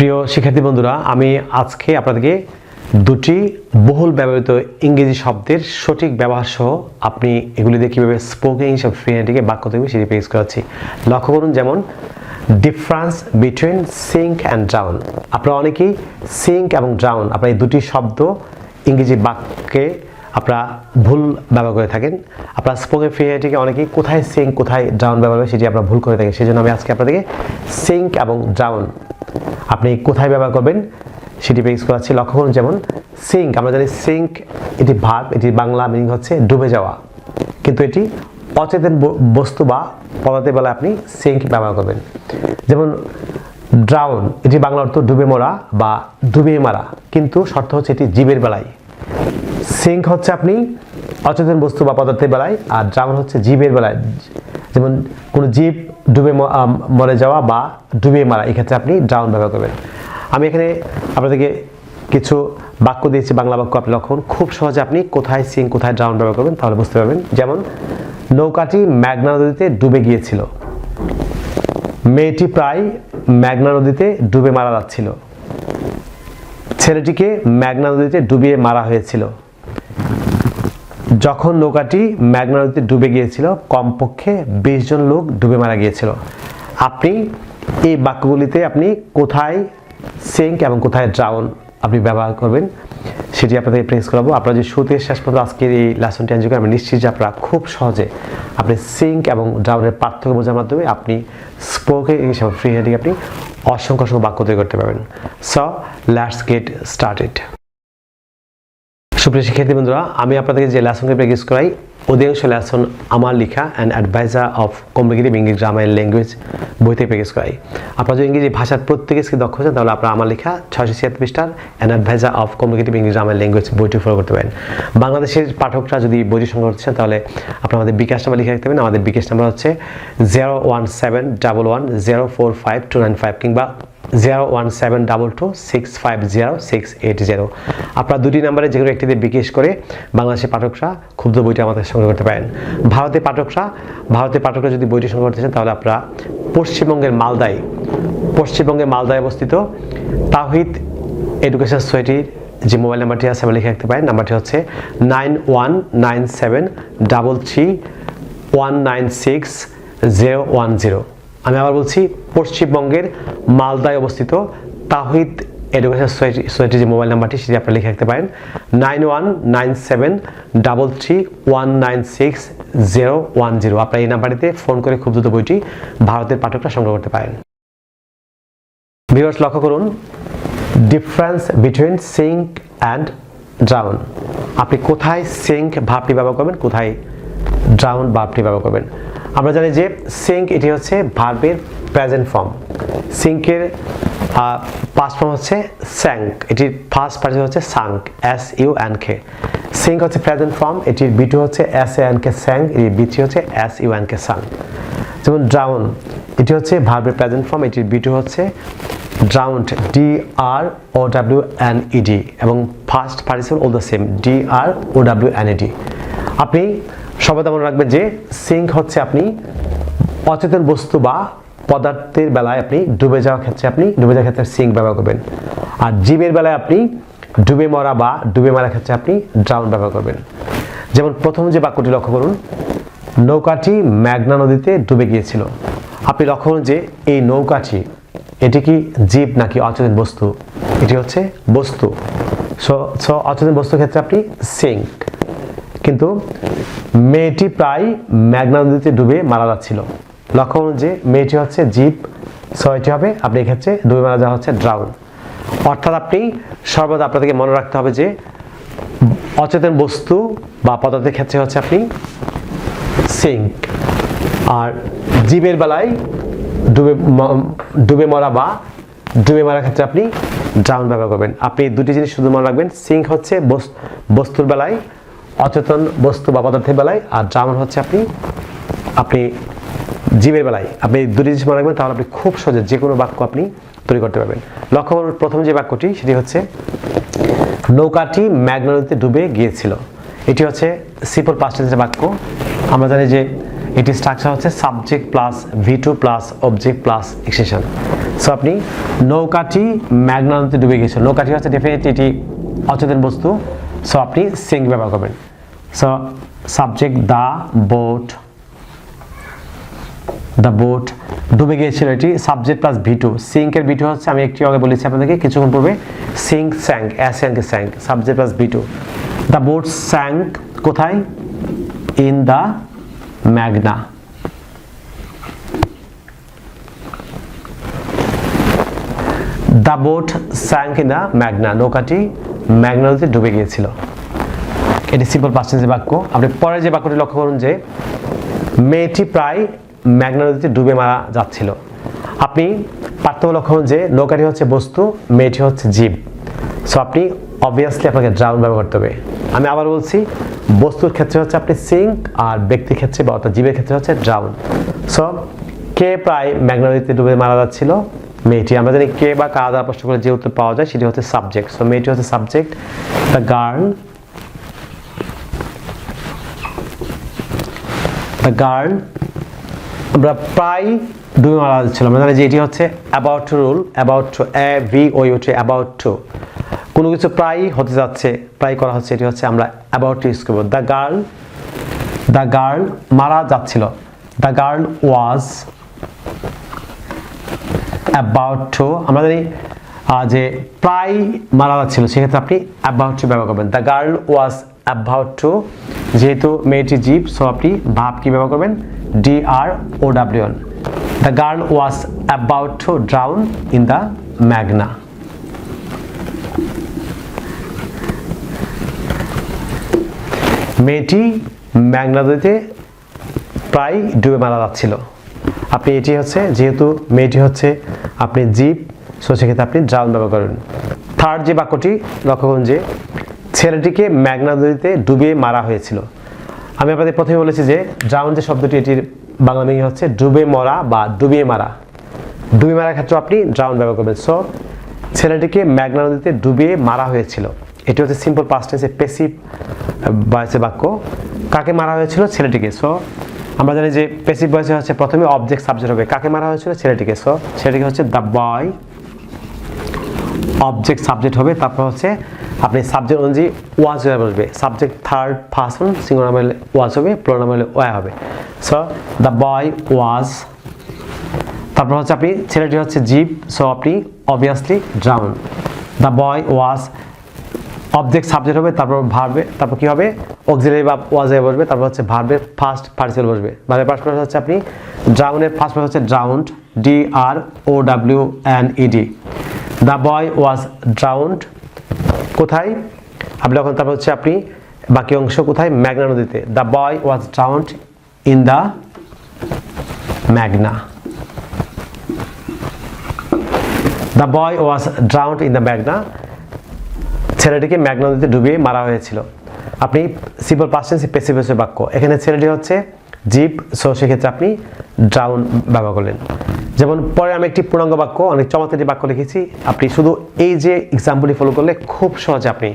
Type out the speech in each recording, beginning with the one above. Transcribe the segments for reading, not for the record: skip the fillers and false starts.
প্রিয় শিক্ষার্থী বন্ধুরা, আমি আজকে আপনাদেরকে দুটি বহুল ব্যবহৃত ইংরেজি শব্দের সঠিক ব্যবহার সহ আপনি এগুলি দিয়ে কীভাবে স্পোকেন ইংলিশ ফ্রি হ্যান্ডিংয়ে বাক্য তৈরি সেটি পেশ করাচ্ছি। লক্ষ্য করুন, যেমন difference between sink and drown. আপনারা অনেকেই সিঙ্ক এবং ড্রাউন আপনারা এই দুটি শব্দ ইংরেজি বাক্যে আপনারা ভুল ব্যবহার করে থাকেন। আপনারা স্পোকেন ফ্রি হ্যান্ডিংয়ে অনেকেই কোথায় সিঙ্ক কোথায় ড্রাউন ব্যবহার করে সেটি আপনারা ভুল করে থাকেন। সেই জন্য আমি আজকে আপনাদেরকে সিঙ্ক এবং ড্রাউন আপনি কোথায় ব্যবহার করবেন সেটি পেশ করাচ্ছি। লক্ষ্য করুন, যেমন সিঙ্ক, আমরা জানি সিঙ্ক এটি ভার্ব, এটি বাংলা মিনিং হচ্ছে ডুবে যাওয়া, কিন্তু এটি অচেতন বস্তু বা পদার্থের বেলায় আপনি সিঙ্ক ব্যবহার করবেন। যেমন ড্রাউন, এটি বাংলা অর্থ ডুবে মরা বা ডুবিয়ে মারা, কিন্তু শর্ত হচ্ছে এটি জীবের বেলায়। সিঙ্ক হচ্ছে আপনি অচেতন বস্তু বা পদার্থের বেলায়, আর ড্রাউন হচ্ছে জীবের বেলায়। যেমন কোনো জীব ডুবে মরে যাওয়া বা ডুবিয়ে মারা, এক্ষেত্রে আপনি ড্রাউন ব্যবহার করবেন। আমি এখানে আপনাদেরকে কিছু বাক্য দিয়েছি, বাংলা বাক্য। আপনি লক্ষ্য করুন, খুব সহজে আপনি কোথায় সিঙ্ক কোথায় ড্রাউন ব্যবহার করবেন তাহলে বুঝতে পারবেন। যেমন নৌকাটি মেঘনা নদীতে ডুবে গিয়েছিল, মেয়েটি প্রায় মেঘনা নদীতে ডুবে মারা যাচ্ছিল, ছেলেটিকে মেঘনা নদীতে ডুবিয়ে মারা হয়েছিল, যখন নৌকাটি মেঘনা নদীতে ডুবে গিয়েছিল কমপক্ষে 20 জন লোক ডুবে মারা গিয়েছিল। আপনি এই বাক্যগুলিতে আপনি কোথায় সিঙ্ক এবং কোথায় ড্রাউন আপনি ব্যবহার করবেন সেটি আপনাদের প্রেস করাবো। আপনারা যে শুরু থেকে শেষ পর্যন্ত আজকের এই লেসনটি এনজয় করেন, আমি নিশ্চিত যে আপনারা খুব সহজে আপনি সিঙ্ক এবং ড্রাউনের পার্থক্য বোঝার মাধ্যমে আপনি স্পোকেন ইংলিশ এবং ফ্রি হ্যান্ডিং আপনি অসংখ্য বাক্য তৈরি করতে পারবেন। So let's get started. সুপ্রিয় শিক্ষার্থী বন্ধুরা, আমি আপনাদেরকে যে লেসনটি প্র্যাকটিস করাই অধিকাংশ লেসন আমার লেখা and adviser of communicative English grammar and language বই থেকে প্র্যাকটিস করাই। আপনারা যদি ইংরেজি ভাষার প্রত্যেকে দক্ষ হচ্ছেন তাহলে আপনারা আমার লেখা 676 পৃষ্ঠার and adviser of communicative English grammar and language বইটি ফলো করতে পারেন। বাংলাদেশের পাঠকরা যদি বইটি সংগ্রহ করছেন তাহলে আপনারা আমাদের বিকাশ নাম্বার লিখে রাখতে পারেন। আমাদের বিকাশ নাম্বার হচ্ছে 01711045295 কিংবা 01722650680। আপনারা দুটি নাম্বারে যে কোনো একটিতে বিকাশ করে বাংলাদেশের পাঠকরা ক্ষুদ্র বইটি আমাদের সংগ্রহ করতে পারেন। ভারতের পাঠকরা যদি বইটি সংগ্রহ করতে চান তাহলে আপনারা পশ্চিমবঙ্গের মালদায় অবস্থিত তাওহিদ এডুকেশন সোসাইটির যে মোবাইল নাম্বারটি আছে আমরা লিখে রাখতে পারেন। নাম্বারটি হচ্ছে 919733196010। আমি আবার বলছি, পশ্চিমবঙ্গের মালদায় অবস্থিত তাওহিদ এডুকেশন সোসাইটির যে মোবাইল নাম্বারটি সেটি আপনারা লিখে রাখতে পারেন 919733196010। আপনারা এই নাম্বারটিতে ফোন করে খুব দ্রুত বইটি ভারতের পাঠকরা সংগ্রহ করতে পারেন। ভিউয়ার্স, লক্ষ্য করুন, difference between sink and drown. আপনি কোথায় সিঙ্ক ভার্বটি ব্যবহার করবেন, কোথায় ড্রাউন ভার্বটি ব্যবহার করবেন। আমরা জানি যে সিঙ্ক এটি হচ্ছে ভার্বের প্রেজেন্ট ফর্ম। সিঙ্কের পাস্ট ফর্ম হচ্ছে স্যাঙ্ক, এটির ফার্স্ট পার্টিসিপল হচ্ছে সাঙ্ক, SUNK। সিঙ্ক হচ্ছে প্রেজেন্ট ফর্ম, এটির B2 হচ্ছে SANK স্যাঙ্ক, এটির B3 হচ্ছে SUNK সাঙ্ক। যেমন ড্রাউন, এটি হচ্ছে ভার্বের প্রেজেন্ট ফর্ম, এটির B2 হচ্ছে ড্রাউন্ড, DROWNED, এবং first participle all the same, DROWNED। আপনি সবাই মনে রাখবেন যে সিঙ্ক হচ্ছে আপনি অচেতন বস্তু বা পদার্থের বেলায় আপনি ডুবে যাওয়ার ক্ষেত্রে সিঙ্ক ব্যবহার করবেন, আর জীবের বেলায় আপনি ডুবে মরা বা ডুবে মারার ক্ষেত্রে আপনি ড্রাউন ব্যবহার করবেন। যেমন প্রথম যে বাক্যটি লক্ষ্য করুন, নৌকাটি মেঘনা নদীতে ডুবে গিয়েছিল। আপনি লক্ষ্য করুন যে এই নৌকাটি এটি কি জীব নাকি অচেতন বস্তু? এটি হচ্ছে বস্তু। সো অচেতন বস্তুর ক্ষেত্রে আপনি সিঙ্ক। কিন্তু মেয়েটি প্রায় মেঘনা নদীতে ডুবে মারা যাচ্ছিল। লক্ষ্য করুন যে মেয়েটি হচ্ছে জীব, সো এটি হবে আপনি এক্ষেত্রে ডুবে মারা যাওয়া হচ্ছে ড্রাউন। অর্থাৎ আপনি সর্বদা আপনাদেরকে মনে রাখতে হবে যে অচেতন বস্তু বা পদার্থের ক্ষেত্রে হচ্ছে আপনি সিঙ্ক, আর জীবের বেলায় ডুবে মরা বা ডুবে মারার ক্ষেত্রে আপনি ড্রাউন ব্যবহার করবেন। আপনি দুটি জিনিস শুধু মনে রাখবেন, সিঙ্ক হচ্ছে বস্তুর বেলায়, অচেতন বস্তু বা পদার্থের বেলায়, আর ড্রাউন হচ্ছে আপনি জীবের বেলায়। আপনি দুটি জিনিস মনে রাখবেন, তাহলে আপনি খুব সহজে যে কোনো বাক্য আপনি তৈরি করতে পারবেন। লক্ষ্য করুন, প্রথম যে বাক্যটি সেটি হচ্ছে নৌকাটি মেঘনা নদীতে ডুবে গিয়েছিল। এটি হচ্ছে সিম্পল পাস্ট টেন্সের বাক্য। আমরা জানি যে এটি স্ট্রাকচার হচ্ছে subject plus V2 plus object plus extension. So আপনি নৌকাটি মেঘনা নদীতে ডুবে গিয়েছিল, নৌকাটি হচ্ছে ডেফিনেটলি এটি অচেতন বস্তু, সো আপনি সিঙ্ক ব্যবহার করবেন। সো সাবজেক্ট দ্য বোট ডুবে গিয়েছিল, এটি সাবজেক্ট প্লাস V2। সিঙ্কের V2 হচ্ছে আমি একটু আগে বলেছি আপনাদেরকে কিছুক্ষণ পূর্বে, sink sank, sank, subject plus V2। The boat sank কোথায়? ইন দ্য ম্যাগনা। The boat sank in the ম্যাগনা, নৌকাটি ম্যাগনা নদীতে ডুবে গিয়েছিল। এটি সিম্পল পাস্ট টেন্সের বাক্য। আপনি পরে যে বাক্যটি লক্ষ্য করুন যে মেয়েটি প্রায় মেঘনা নদীতে ডুবে মারা যাচ্ছিল। আপনি পার্থক্য লক্ষ্য করুন যে নৌকাটি হচ্ছে বস্তু, মেয়েটি হচ্ছে জীব। সো আপনি অবভিয়াসলি আপনাকে ড্রাউন ব্যবহার করতে হবে। আমি আবার বলছি, বস্তুর ক্ষেত্রে হচ্ছে আপনি সিঙ্ক, আর ব্যক্তির ক্ষেত্রে বা অর্থাৎ জীবের ক্ষেত্রে হচ্ছে ড্রাউন। সো কে প্রায় মেঘনা নদীতে ডুবে মারা যাচ্ছিল? মেয়েটি। আমরা জানি কে বা কার দ্বারা প্রশ্ন করে যে উত্তর পাওয়া যায় সেটি হচ্ছে সাবজেক্ট। সো মেয়েটি হচ্ছে সাবজেক্ট। দ্য গার্ল আমরা প্রায় ডুবে মারা যাচ্ছিল, আমরা জানি যে এটি হচ্ছে about to rule, about to about to, কোনো কিছু প্রায় হতে যাচ্ছে, প্রায় করা হচ্ছে, এটি হচ্ছে আমরা অ্যাবাউট টু ইউজ করবো। দ্য গার্ল মারা যাচ্ছিল, the girl was about to, আমরা জানি যে প্রায় মারা যাচ্ছিল, সেক্ষেত্রে আপনি অ্যাবাউট টু ব্যবহার করবেন। The girl was about to, যেহেতু মেয়েটি জীব, সো আপনি ভাব কি ব্যবহার করবেন? DROWN। The girl was about to drown in the ম্যাগনা। মেয়েটি মেঘনা নদীতে প্রায় ডুবে মারা যাচ্ছিল। আপনি এটি হচ্ছে, যেহেতু মেয়েটি হচ্ছে আপনি জীব, সো সেক্ষেত্রে আপনি ড্রাউন ব্যবহার করবেন। থার্ড যে বাক্যটি লক্ষ্য করুন যে ছেলেটিকে মেঘনা নদীতে ডুবিয়ে মারা হয়েছিল। আমি আপনাদের প্রথমে বলেছি যে ড্রাউন যে শব্দটি, এটির বাংলা মিনিং হচ্ছে ডুবে মরা বা ডুবিয়ে মারা। ডুবিয়ে মারার ক্ষেত্রে আপনি ড্রাউন ব্যবহার করবেন। সো ছেলেটিকে মেঘনা নদীতে ডুবিয়ে মারা হয়েছিল, এটি হচ্ছে সিম্পল পাস্ট টেন্সে প্যাসিভ ভয়েসের বাক্য। কাকে মারা হয়েছিল? ছেলেটিকে। সো আমরা জানি যে প্যাসিভ ভয়েসে হচ্ছে প্রথমে অবজেক্ট সাবজেক্ট হবে। কাকে মারা হয়েছিল? ছেলেটিকে। সো ছেলেটিকে হচ্ছে দ্য বয়, অবজেক্ট সাবজেক্ট হবে, তারপর হচ্ছে আপনি সাবজেক্ট অনুযায়ী ওয়াজ হয়ে বসবে। সাবজেক্ট থার্ড পারসন, সিঙ্গুলার নাম হলে ওয়াজ হবে, প্লুরাল নাম হলে ওয়া হবে। সো দ্য বয় ওয়াজ, তারপর হচ্ছে আপনি ছেলেটি হচ্ছে জীব, সো আপনি obviously drown. The boy was, object subject হবে, তারপর ভার্বে, তারপর কি হবে? অক্সিলারি বা ওয়াজ হয়ে বসবে, তারপর হচ্ছে ভার্বের ফার্স্ট পার্টিসিপল বসবে। ভার্বের ফার্স্ট পার্টিসিপল হচ্ছে আপনি ড্রাউনের ফার্স্ট পার্টিসিপল হচ্ছে drowned, DROWNED। The boy was drowned কোথায়? আপনি যখন তারপর হচ্ছে আপনি বাকি অংশ কোথায়? মেঘনা নদীতে। The boy was drowned in the ম্যাগনা। The boy was drowned in the Magna, ছেলেটিকে মেঘনা নদীতে ডুবিয়ে মারা হয়েছিল। আপনি সিম্পল পাস্ট টেন্স প্যাসিভ ভয়েসের বাক্য, এখানে ছেলেটি হচ্ছে জীব, সো সেক্ষেত্রে আপনি ড্রাউন ব্যবহার করলেন। যেমন পরে আমি একটি পূর্ণাঙ্গ বাক্য, অনেক চমৎকার একটি বাক্য লিখেছি, আপনি শুধু এই যে এক্সাম্পলটি ফলো করলে খুব সহজে আপনি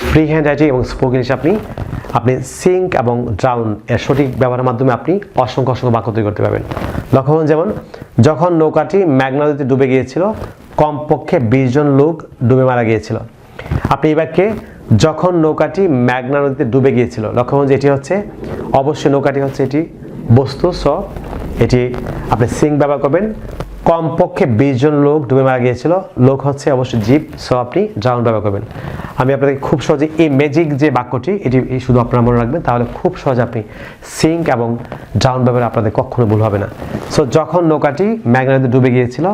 ফ্রি হ্যান্ড রাইটিং এবং স্পোকেন ইংলিশে আপনি সিঙ্ক এবং ড্রাউন এর সঠিক ব্যবহারের মাধ্যমে আপনি অসংখ্য বাক্য তৈরি করতে পারবেন। লক্ষ্য করুন, যেমন যখন নৌকাটি মেঘনা নদীতে ডুবে গিয়েছিল, কমপক্ষে 20 জন লোক ডুবে মারা গিয়েছিল। আপনি এই বাক্যে যখন নৌকাটি মেঘনা নদীতে ডুবে গিয়েছিল, লক্ষ্য করুন যে এটি হচ্ছে অবশ্যই নৌকাটি হচ্ছে এটি বস্তু, সো এটি আপনি সিঙ্ক ব্যবহার করবেন। কমপক্ষে 20 জন লোক ডুবে মারা গিয়েছিল, লোক হচ্ছে অবশ্যই জীব, সো আপনি ড্রাউন ব্যবহার করবেন। আমি আপনাদের খুব সহজে এই ম্যাজিক যে বাক্যটি, এটি শুধু আপনারা মনে রাখবেন, তাহলে খুব সহজে আপনি সিঙ্ক এবং ড্রাউন ব্যবহারে আপনাদের কখনো ভুল হবে না। সো যখন নৌকাটি মেঘনা নদীতে ডুবে গিয়েছিল,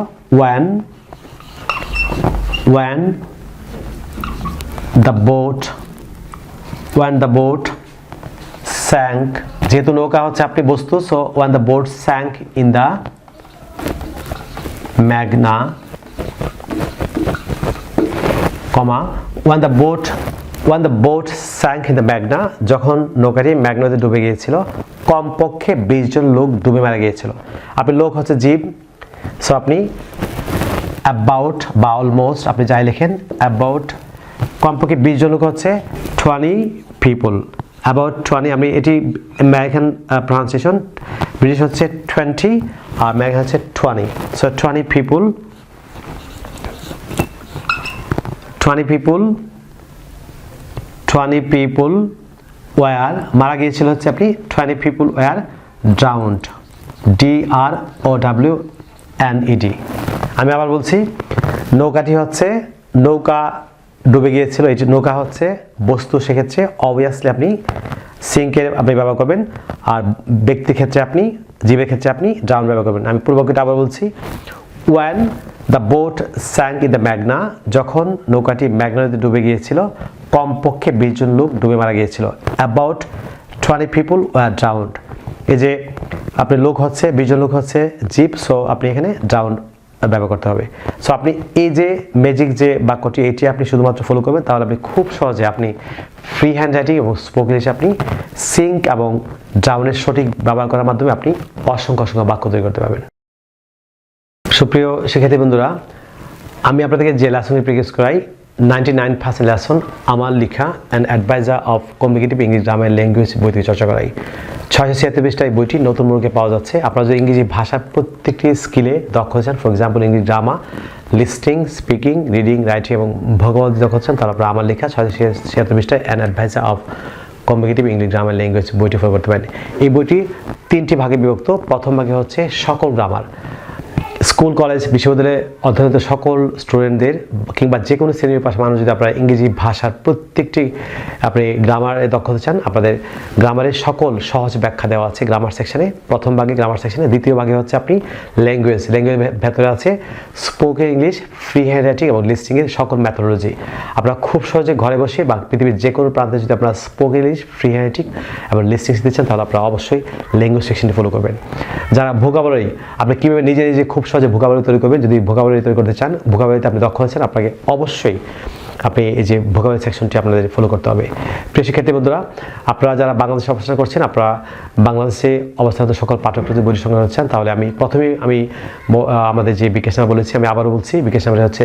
when the boat sank, যেহেতু নৌকা হচ্ছে আপনি বস্তু, so when the boat sank in the Magna, when the boat sank in the Magna, যখন নৌকাটি ম্যাগনাতে ডুবে গিয়েছিল, কমপক্ষে 20 জন লোক ডুবে মারা গিয়েছিল। আপনি লোক হচ্ছে জীব, সো আপনি about বা অলমোস্ট আপনি যাই লেখেন, about কমপক্ষে 20 জন লোক হচ্ছে 20 people, about 20, আমি এটি আমেরিকান প্রনাউন্সিয়েশন ব্রিটিশ হচ্ছে 20 আর আমেরিকান হচ্ছে 20। সো 20 people ওয়ার মারা গিয়েছিল হচ্ছে আপনি 20 people ওয়ার drowned, DROWNED। আমি আবার বলছি, নৌকাটি হচ্ছে, নৌকা ডুবে গিয়েছিল, এটি নৌকা হচ্ছে বস্তু, সেক্ষেত্রে অবভিয়াসলি আপনি সিঙ্কের আপনি ব্যবহার করবেন, আর ব্যক্তির ক্ষেত্রে আপনি, জীবের ক্ষেত্রে আপনি drown ব্যবহার করবেন। আমি পূর্বকটা আবার বলছি, when the boat sank in the Magna, যখন নৌকাটি ম্যাগনা নদীতে ডুবে গিয়েছিল কমপক্ষে 20 জন লোক ডুবে মারা গিয়েছিল। about 20 people were drowned, এই যে আপনি লোক হচ্ছে 20 জন লোক হচ্ছে জীব, সো আপনি এখানে drowned ব্যবহার করতে হবে। সো আপনি এই যে ম্যাজিক যে বাক্যটি, এটি আপনি শুধুমাত্র ফলো করবেন, তাহলে আপনি খুব সহজে আপনি ফ্রি হ্যান্ড রাইটিং এবং স্পোকেন ইংলিশে আপনি সিঙ্ক এবং ডাউনের সঠিক ব্যবহার করার মাধ্যমে আপনি অসংখ্য বাক্য তৈরি করতে পারবেন। সুপ্রিয় শিক্ষার্থী বন্ধুরা, আমি আপনাদেরকে যে লেসনটি প্র্যাকটিস করাই 99% লেসন আমার লেখা and adviser of communicative English grammar language বই থেকে চর্চা করাই। 676 পৃষ্ঠায় বইটি নতুন মুখে পাওয়া যাচ্ছে। আপনারা যদি ইংরেজি ভাষার প্রত্যেকটি স্কিলে দক্ষ হচ্ছেন, for example English grammar, listening, speaking, reading, writing এবং ভোকাবুলারি দক্ষ হচ্ছেন, তাহলে আপনারা আমার লেখা 676 পৃষ্ঠায় and adviser of communicative English grammar language বইটি ফলো করতে পারেন। এই বইটি 3টি ভাগে বিভক্ত। প্রথম ভাগে হচ্ছে সকল গ্রামার, স্কুল কলেজ বিশ্ববিদ্যালয়ে অধ্যয়নরত সকল স্টুডেন্টদের কিংবা যে কোনো শ্রেণীর পাশে মানুষ যদি আপনারা ইংরেজি ভাষার প্রত্যেকটি আপনি গ্রামারে দক্ষ হতে চান, আপনাদের গ্রামারের সকল সহজ ব্যাখ্যা দেওয়া আছে গ্রামার সেকশনে, প্রথম ভাগে গ্রামার সেকশনে। দ্বিতীয় ভাগে হচ্ছে আপনি ল্যাঙ্গুয়েজ ভেতরে আছে spoken English, free hand writing এবং লিস্টিংয়ের সকল ম্যাথোডলজি। আপনারা খুব সহজে ঘরে বসে বা পৃথিবীর যে কোনো প্রান্তে যদি আপনারা spoken English, free hand writing এবং লিস্টিং শিখতে চান, তাহলে আপনারা অবশ্যই ল্যাঙ্গুয়েজ সেকশনটি ফলো করবেন। যারা ভোকাবুলারি, আপনি কীভাবে নিজে খুব সহজে ভোকাবুলারি তৈরি করবেন, যদি ভোকাবুলারি তৈরি করতে চান, ভোকাবুলারিতে আপনি দক্ষ হচ্ছেন, আপনাকে অবশ্যই আপনি এই যে ভোকাবুলারি সেকশনটি আপনাদের ফলো করতে হবে। প্রিয় শিক্ষার্থী বন্ধুরা, আপনারা যারা বাংলাদেশে অবস্থান করছেন, আপনারা বাংলাদেশে অবস্থানরত সকল পাঠ্যপুস্তক বই সংগ্রহ করছেন, তাহলে প্রথমেই আমাদের যে বিকাশ নাম্বার বলেছি, আমি আবারও বলছি, বিকাশ নাম্বার হচ্ছে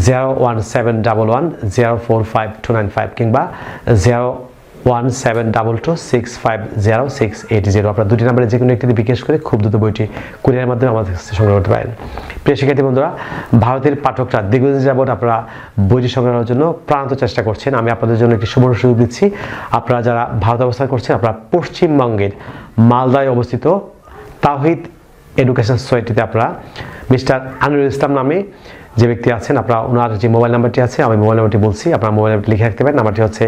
01711045295 কিংবা 01722650680। আপনারা দুটি নাম্বারে যে কোনো একটিতে বিকাশ করে খুব দ্রুত বইটি কুরিয়ারের মাধ্যমে আমাদের কাছে সংগ্রহ করতে পারেন। প্রিয় শিক্ষার্থী বন্ধুরা, ভারতের পাঠকরা দীর্ঘদিন যাবত আপনারা বইটি সংগ্রহ করার জন্য প্রাণান্ত চেষ্টা করছেন। আমি আপনাদের জন্য একটি সুবর্ণ সুযোগ দিচ্ছি। আপনারা যারা ভারতে অবস্থান করছেন, আপনারা পশ্চিমবঙ্গের মালদায় অবস্থিত তাওহিদ এডুকেশন সোসাইটিতে আপনারা মিস্টার আনিরুল ইসলাম নামে যে ব্যক্তি আছেন, আপনারা ওনার যে মোবাইল নাম্বারটি আছে, আমি মোবাইল নাম্বারটি বলছি, আপনার মোবাইল নাম্বারটি লিখে রাখতে পারেন। নাম্বারটি হচ্ছে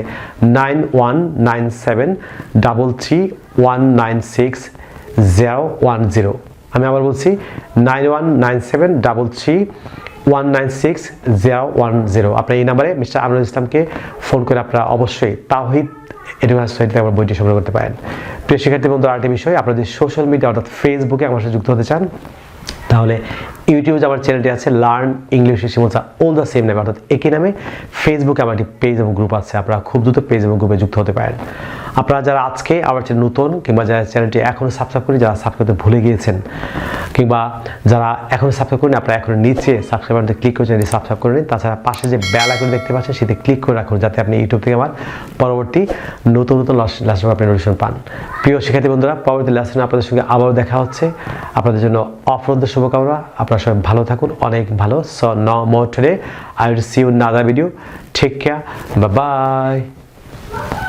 919733196010। আমি আবার বলছি 919733196010। আপনার এই নাম্বারে মিস্টার আনিরুল ইসলামকে ফোন করে আপনারা অবশ্যই তাওহিদ এডুকেশন সোসাইটিতে আমার বইটি সংগ্রহ করতে পারেন। প্রিয় শিক্ষার্থী বন্ধুরা, আরেকটি বিষয়, আপনারা যদি সোশ্যাল মিডিয়া অর্থাৎ ফেসবুকে আমার সাথে যুক্ত হতে চান, তাহলে ইউটিউবে আমার চ্যানেলটি আছে লার্ন ইংলিশ শিমোচা অল দ্য সেম নেম, অর্থাৎ একই নামে। ফেসবুকে আমার একটি পেজ এবং গ্রুপ আছে, আপনারা খুব দ্রুত পেজ এবং গ্রুপে যুক্ত হতে পারেন। আপনারা যারা আজকে আমার চ্যানেল নতুন কিংবা যারা চ্যানেলটি এখনও সাবস্ক্রাইব করেন, যারা সাবস্ক্রাইব করতে ভুলে গিয়েছেন কিংবা যারা এখনও সাবস্ক্রাইব করেন, আপনারা এখন নিচে সাবস্ক্রাইব বাটনে ক্লিক করে চ্যানেলটি সাবস্ক্রাইব করে নিন। তাছাড়া পাশে যে বেল আইকন দেখতে পাচ্ছেন, সেটা ক্লিক করে রাখুন, যাতে আপনি ইউটিউব থেকে আমার পরবর্তী নতুন লেসন আপনি নোটিফিকেশন পান। প্রিয় শিক্ষার্থী বন্ধুরা, পরবর্তী লেসনে আপনাদের সঙ্গে আবারও দেখা হচ্ছে। আপনাদের জন্য অফরন্ত শুভকামনা। আপনারা সবাই ভালো থাকুন, অনেক ভালো। So no more today, I will see you in another video. Take care. Bye bye.